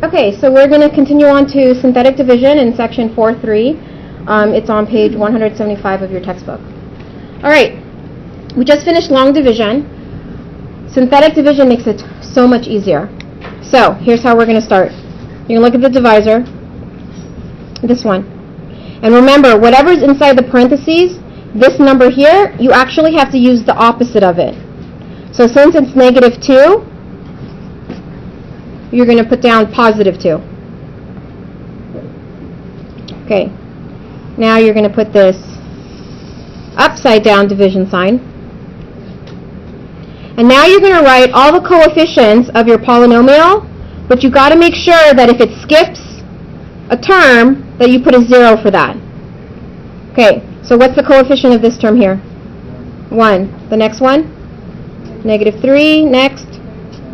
Okay, so we're going to continue on to synthetic division in section 4.3. It's on page 175 of your textbook. All right, we just finished long division. Synthetic division makes it so much easier. So here's how we're going to start. You're going to look at the divisor, this one. And remember, whatever's inside the parentheses, this number here, you actually have to use the opposite of it. So since it's -2, you're going to put down +2. Okay. Now you're going to put this upside down division sign. And now you're going to write all the coefficients of your polynomial, but you got to make sure that if it skips a term, that you put a 0 for that. Okay, so what's the coefficient of this term here? 1. The next one? -3, next.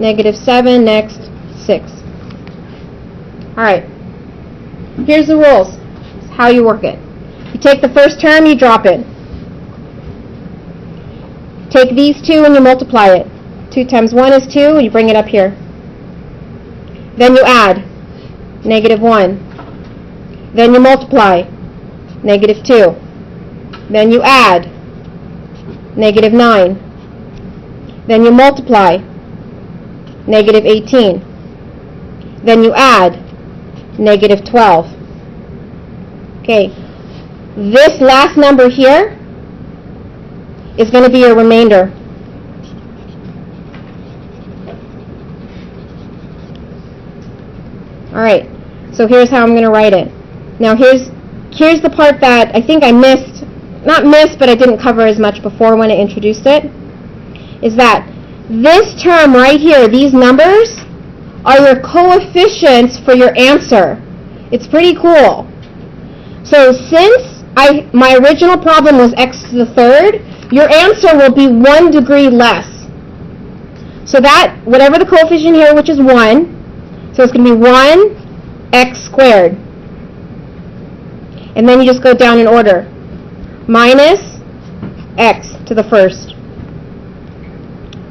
-7, next. 6. Alright, here's the rules. It's how you work it. You take the first term, you drop it. Take these two and you multiply it. 2 times 1 is 2, and you bring it up here. Then you add -1. Then you multiply -2. Then you add -9. Then you multiply -18. Then you add -12. Okay, this last number here is going to be your remainder. Alright, so here's how I'm going to write it. Now here's the part that I think I missed, not missed, but I didn't cover as much before when I introduced it, is that this term right here, these numbers, are your coefficients for your answer. It's pretty cool. So since my original problem was x to the third, your answer will be 1 degree less. So that, whatever the coefficient here, which is 1, so it's going to be 1x squared. And then you just go down in order. Minus x to the first.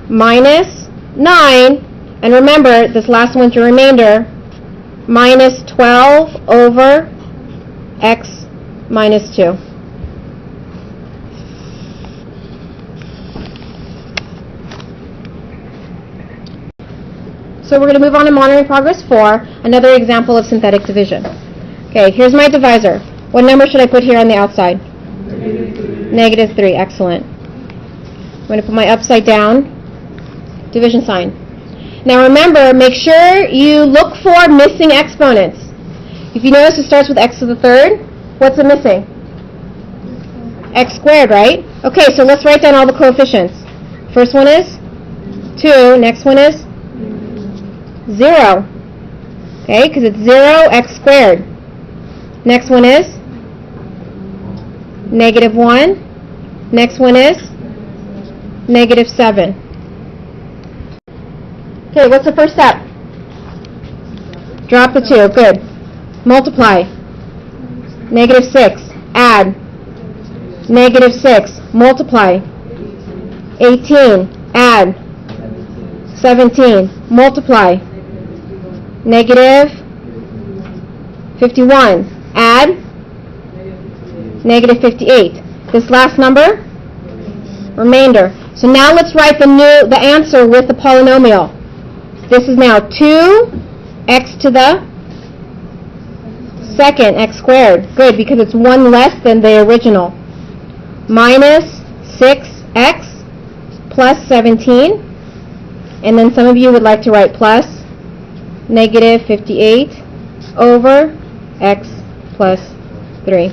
Minus 9, and remember, this last one's your remainder, minus 12 over x minus 2. So we're going to move on to monitoring progress 4, another example of synthetic division. Okay, here's my divisor. What number should I put here on the outside? -3, excellent. I'm going to put my upside down division sign. Now remember, make sure you look for missing exponents. If you notice it starts with x to the third, what's it missing? X squared, right? Okay, so let's write down all the coefficients. First one is 2, next one is 0. Okay, because it's 0x squared. Next one is -1. Next one is -7. Okay, what's the first step? Drop the 2, good. Multiply. -6, add. -6, multiply. 18, add. 17, multiply. -51, add. -58. This last number, remainder. So now let's write the answer with the polynomial. This is now 2x to the second, x squared. Good, because it's 1 less than the original. Minus 6x plus 17. And then some of you would like to write plus -58 over x plus 3.